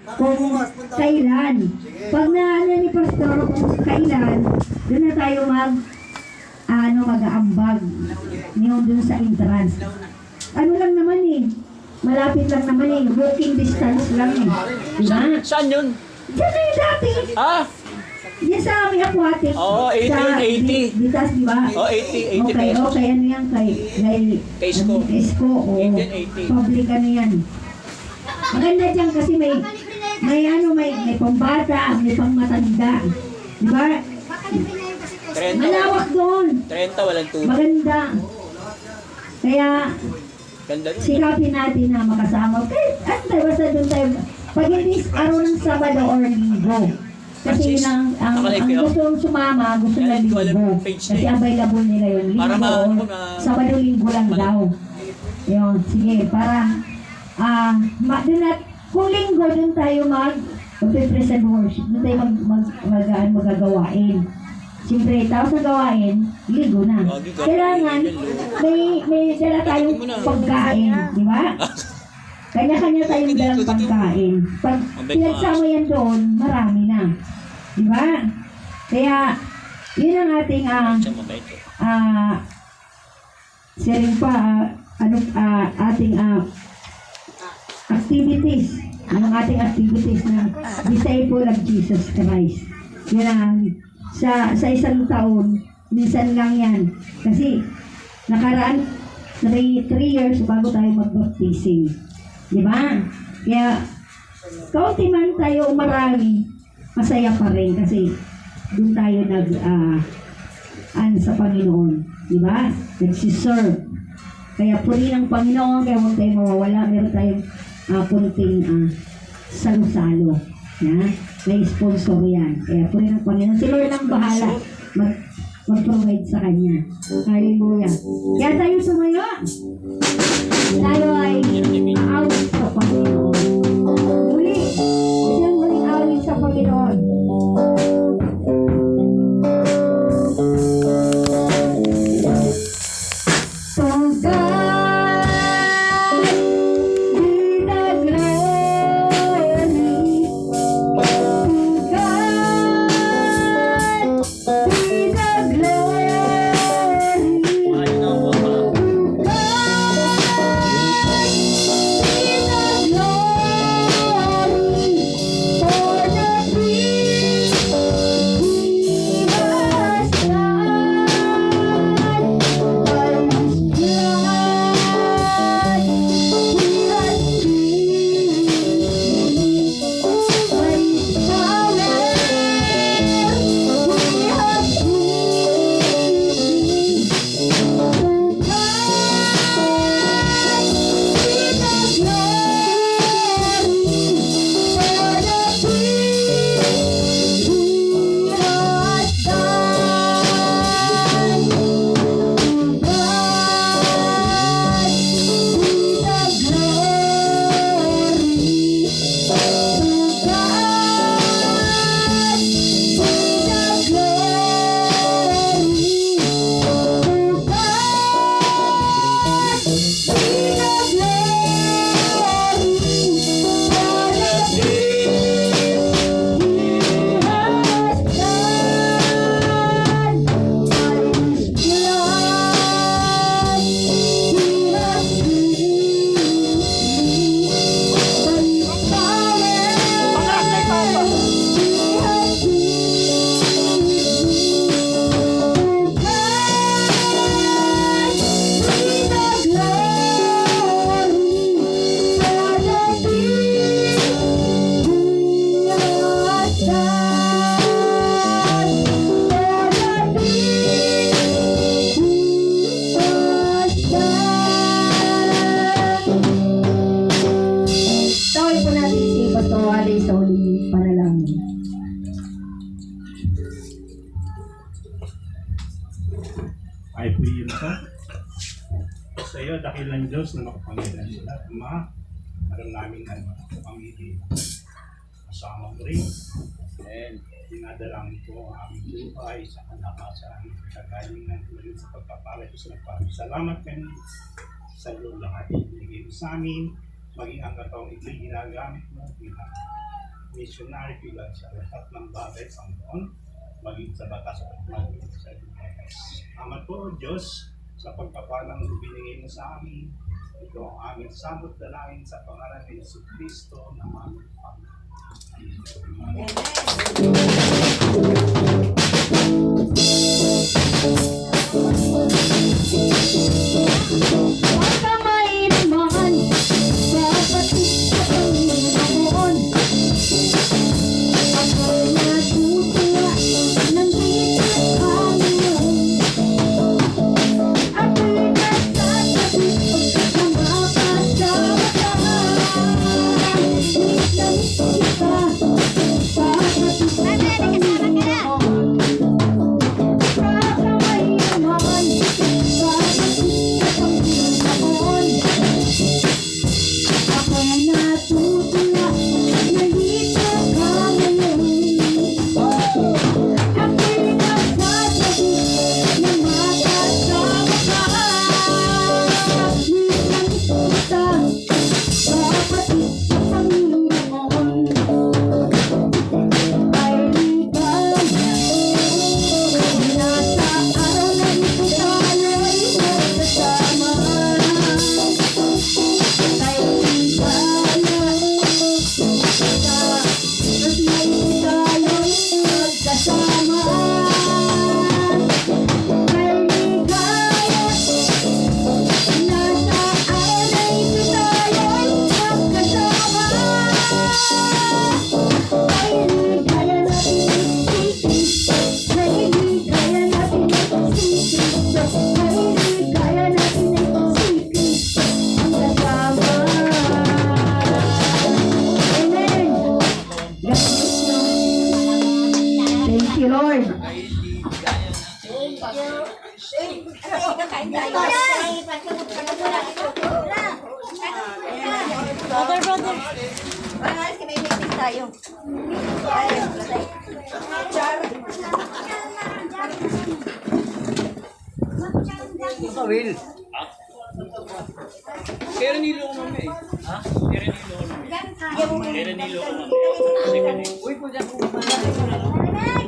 kung kailan. Pag naano ni Pastor kung kailan, doon na tayo mag-aambag. Yung doon sa entrance. Ano lang naman eh. Malapit lang naman eh. Walking distance lang eh. Diba? Saan yun? Diyan na yung dati. Ah! Yan sa may aquatic. Oo, 80. Ditas, di ba? Oh, 80 Okay, pesos. okay. Ano yan? Kay Kay Isko. Isko, oo. 80. Public ano yan. Maganda dyan kasi may pambata, may pangmatanda. Di ba? 30. Malawak doon. 30, walang tubig. Maganda. Kaya, Ganda nun. sikapin natin na makasama. Basta doon tayo. Pag hindi araw ng Sabado or Linggo. Kasi yun ang gusto sumama, gusto na Kaya hindi ko alam Linggo. yung page Kasi na available nila yun. Para Linggo or Sabado, Linggo lang daw. Yun, sige. Para, kung Linggo, doon tayo mag-present worship. Doon tayo magagawain. Siyempre, tapos na gawain, ligo na. Kailangan, may dala tayong pagkain, di ba? Kanya-kanya tayong dalang pagkain. Pag pinagsama yan doon, marami na. Di ba? Kaya, yun ang ating, sharing pa, ating activities. Ang ating activities na disciple of Jesus Christ. Yan ang sa isang taon, minsan lang yan. Kasi nakaraan 3 years bago tayo mag-baptism. Di ba? Kaya kaunti man tayo marami, masaya pa rin kasi doon tayo sa Panginoon. Di ba? Nagsiserve. Kaya purihin ang Panginoon, kaya huwag tayo mawawala. Meron tayong punting salo-salo. May sponsor yan. Kaya purihin ang Panginoon. Si Lord ang bahala mag-provide sa Kanya. Hallelujah. Kaya tayo sumayo. Tayo ay aawit sa Panginoon. Muli. Siyang muling aawit sa Panginoon. Ay po yun po. Sa iyo, dakilang Diyos na makapangyarihan sila. Ama, alam namin na pamilya. Kasama mo rin. And dinadalangin ko ang aming buhay sa kalakasan. Kagaling ng tuloy sa pagpapala ito sa nagpapalala. Salamat kayo sa iyo lahat. Ibigay mo sa amin. Maging ang katawang ito'y ginagamit mo. missionary pillar sa lahat ng bagay, Panginoon, maging sa batas at maging sa Diyos. Ama po, Diyos, sa pagpapalang binigay mo sa amin, ito ang aming samot dalangin sa pangalan ni Yesu Cristo na aming Panginoon. Pagkamay naman, kapatid sa Panginoon. Ako'y natutuwa ng dito Panginoon. Ako'y nagsasabi na makasama ka. Miss na miss kita, kapatid sa Panginoon. Pagkamay naman, kapatid sa Panginoon. Ako'y natutuwa na dito ka ngayon. Ako'y nagsasabi na makasama ka. Miss na miss kita, kapatid sa Panginoon. Ay ligaya, nasa araw na ito tayo'y magkasama. Ay ligaya, sa Diyos na ito tayo'y magkasama. Ay ligaya, nasa araw na ito tayo'y magkasama. Ay ligaya natin si Cristo. Ay ligaya natin si Cristo. Ay ligaya natin si Cristo. Ang kasama. Amen. God bless you. Thank you, Lord. Brother, brother. Pangalas ka, may meeting tayo. Ay, Kaya nilo ko mamaya eh. Ha? Kaya nilo ko mamaya. Kaya nilo ko mamaya. Second eh. Uy, kung dyan kung